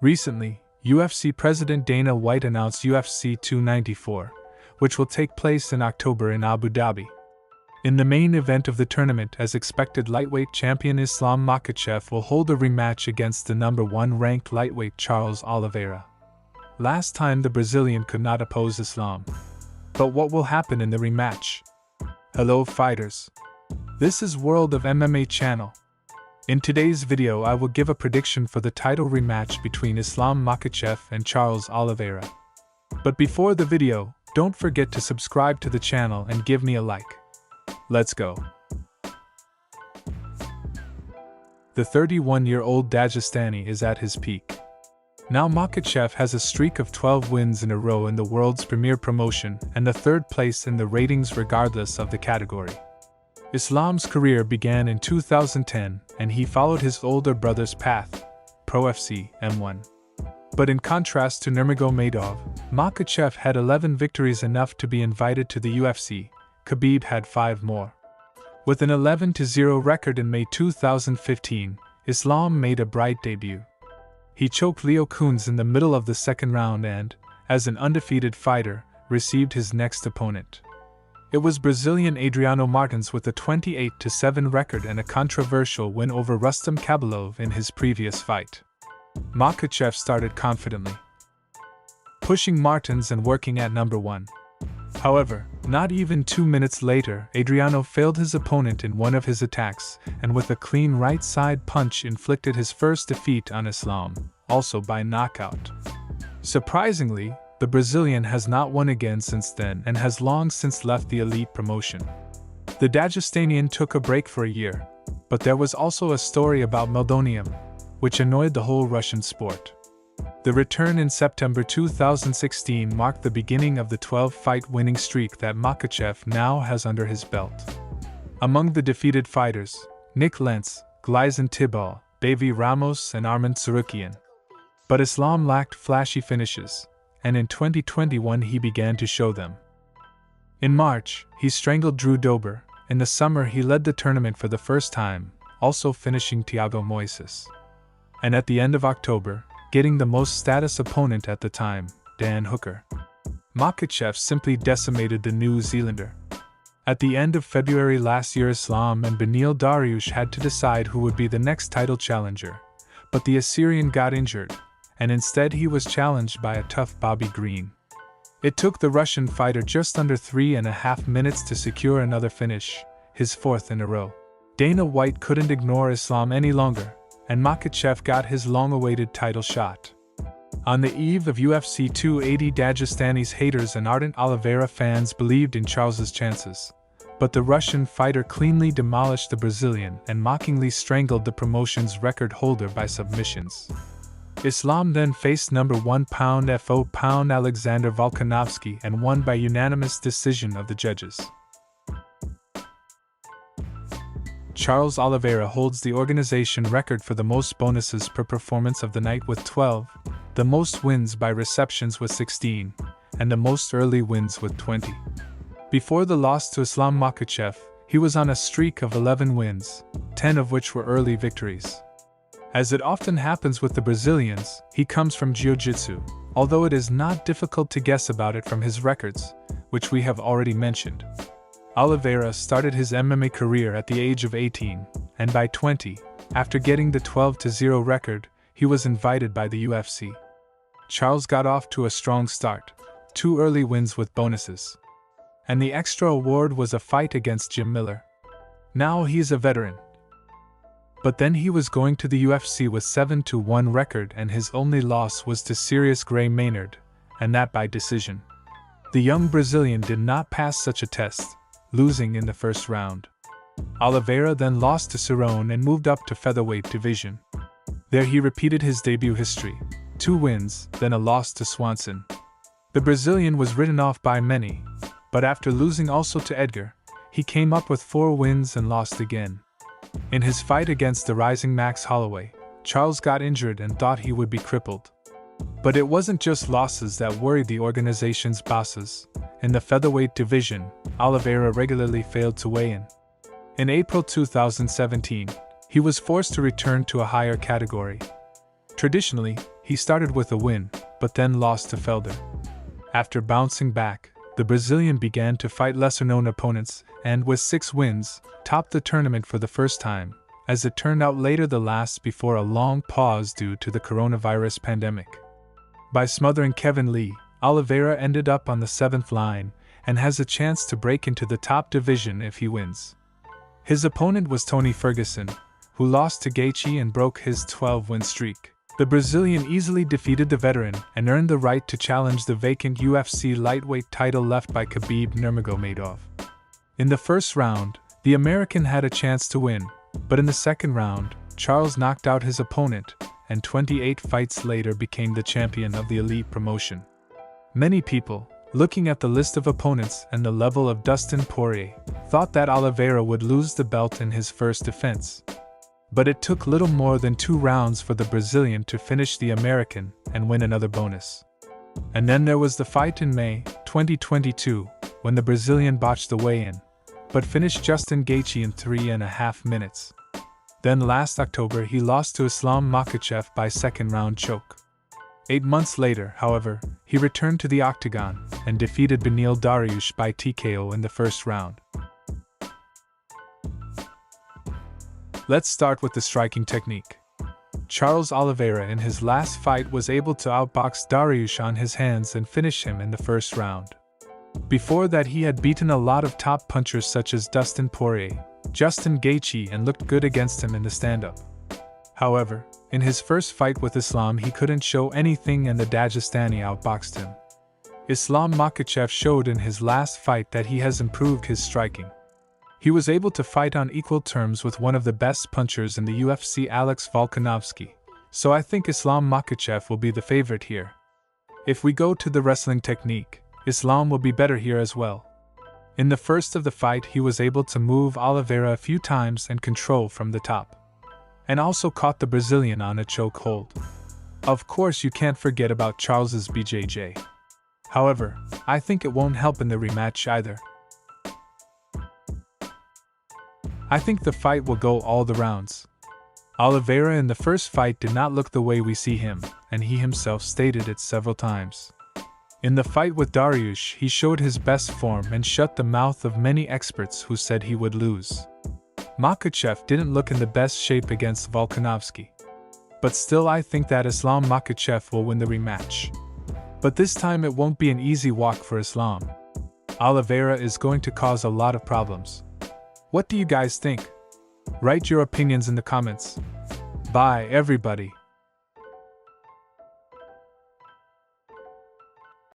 Recently, UFC President Dana White announced UFC 294, which will take place in October in Abu Dhabi. In the main event of the tournament, as expected, lightweight champion Ислам Makhachev will hold a rematch against the number 1 ranked lightweight Charles Oliveira. Last time the Brazilian could not oppose Islam. But what will happen in the rematch? Hello fighters. This is World of MMA channel. In today's video I will give a prediction for the title rematch between Ислам Makhachev and Charles Oliveira. But before the video, don't forget to subscribe to the channel and give me a like. Let's go. The 31-year-old Dagestani is at his peak. Now Makhachev has a streak of 12 wins in a row in the world's premier promotion and the third place in the ratings regardless of the category. Islam's career began in 2010 and he followed his older brother's path, Pro FC M1. But in contrast to Nurmagomedov, Makhachev had 11 victories, enough to be invited to the UFC. Khabib had 5 more. With an 11-0 record in May 2015, Islam made a bright debut. He choked Leo Kuhns in the middle of the second round and, as an undefeated fighter, received his next opponent. It was Brazilian Adriano Martins with a 28-7 record and a controversial win over Rustam Khabilov in his previous fight. Makhachev started confidently, pushing Martins and working at number 1. However, not even 2 minutes later, Adriano failed his opponent in one of his attacks, and with a clean right side punch inflicted his first defeat on Islam, also by knockout. Surprisingly, the Brazilian has not won again since then and has long since left the elite promotion. The Dagestanian took a break for a year, but there was also a story about meldonium, which annoyed the whole Russian sport. The return in September 2016 marked the beginning of the 12-fight winning streak that Makhachev now has under his belt. Among the defeated fighters, Nick Lentz, Gleison Tibau, Davy Ramos and Arman Tsarukyan. But Islam lacked flashy finishes, and in 2021 he began to show them. In March, he strangled Drew Dober. In the summer he led the tournament for the first time, also finishing Thiago Moises. And at the end of October, getting the most status opponent at the time, Dan Hooker. Makhachev simply decimated the New Zealander. At the end of February last year, Islam and Beneil Dariush had to decide who would be the next title challenger, but the Assyrian got injured, and instead he was challenged by a tough Bobby Green. It took the Russian fighter just under 3.5 minutes to secure another finish, his 4th in a row. Dana White couldn't ignore Islam any longer, and Makhachev got his long-awaited title shot. On the eve of UFC 280, Dagestani's haters and ardent Oliveira fans believed in Charles's chances, but the Russian fighter cleanly demolished the Brazilian and mockingly strangled the promotion's record holder by submissions. Islam then faced number 1 pound for pound Alexander Volkanovski and won by unanimous decision of the judges. Charles Oliveira holds the organization record for the most bonuses per performance of the night with 12, the most wins by receptions with 16, and the most early wins with 20. Before the loss to Ислам Makhachev, he was on a streak of 11 wins, 10 of which were early victories. As it often happens with the Brazilians, he comes from jiu-jitsu, although it is not difficult to guess about it from his records, which we have already mentioned. Oliveira started his MMA career at the age of 18, and by 20, after getting the 12-0 record, he was invited by the UFC. Charles got off to a strong start, 2 early wins with bonuses. And the extra award was a fight against Jim Miller. Now he's a veteran. But then he was going to the UFC with 7-1 record and his only loss was to Sirius Gray Maynard, and that by decision. The young Brazilian did not pass such a test, losing in the first round. Oliveira then lost to Cerrone and moved up to featherweight division. There he repeated his debut history, 2 wins, then a loss to Swanson. The Brazilian was written off by many, but after losing also to Edgar, he came up with 4 wins and lost again. In his fight against the rising Max Holloway, Charles got injured and thought he would be crippled. But it wasn't just losses that worried the organization's bosses. In the featherweight division, Oliveira regularly failed to weigh in. In April 2017, he was forced to return to a higher category. Traditionally, He started with a win, but then lost to Felder. After bouncing back, the Brazilian began to fight lesser-known opponents and, with 6 wins, topped the tournament for the first time, as it turned out later the last before a long pause due to the coronavirus pandemic. By smothering Kevin Lee, Oliveira ended up on the 7th line and has a chance to break into the top division if he wins. His opponent was Tony Ferguson, who lost to Gaethje and broke his 12-win streak. The Brazilian easily defeated the veteran and earned the right to challenge the vacant UFC lightweight title left by Khabib Nurmagomedov. In the first round, the American had a chance to win, but in the second round, Charles knocked out his opponent, and 28 fights later became the champion of the elite promotion. Many people, looking at the list of opponents and the level of Dustin Poirier, thought that Oliveira would lose the belt in his first defense. But it took little more than 2 rounds for the Brazilian to finish the American and win another bonus. And then there was the fight in May 2022, when the Brazilian botched the weigh-in, but finished Justin Gaethje in 3.5 minutes. Then last October he lost to Ислам Makhachev by second-round choke. 8 months later, however, he returned to the octagon and defeated Beneil Dariush by TKO in the first round. Let's start with the striking technique. Charles Oliveira in his last fight was able to outbox Dariush on his hands and finish him in the first round. Before that he had beaten a lot of top punchers such as Dustin Poirier, Justin Gaethje, and looked good against him in the stand-up. However, in his first fight with Islam he couldn't show anything and the Dagestani outboxed him. Issam Makhachev showed in his last fight that he has improved his striking. He was able to fight on equal terms with one of the best punchers in the UFC, Alex Volkanovski, so I think Issam Makhachev will be the favorite here. If we go to the wrestling technique, Islam will be better here as well. In the first of the fight he was able to move Oliveira a few times and control from the top, and also caught the Brazilian on a choke hold. Of course you can't forget about Charles's BJJ. However, I think it won't help in the rematch either. I think the fight will go all the rounds. Oliveira in the first fight did not look the way we see him, and he himself stated it several times. In the fight with Dariush, he showed his best form and shut the mouth of many experts who said he would lose. Makhachev didn't look in the best shape against Volkanovski. But still I think that Issam Makhachev will win the rematch. But this time it won't be an easy walk for Islam. Oliveira is going to cause a lot of problems. What do you guys think? Write your opinions in the comments. Bye, everybody.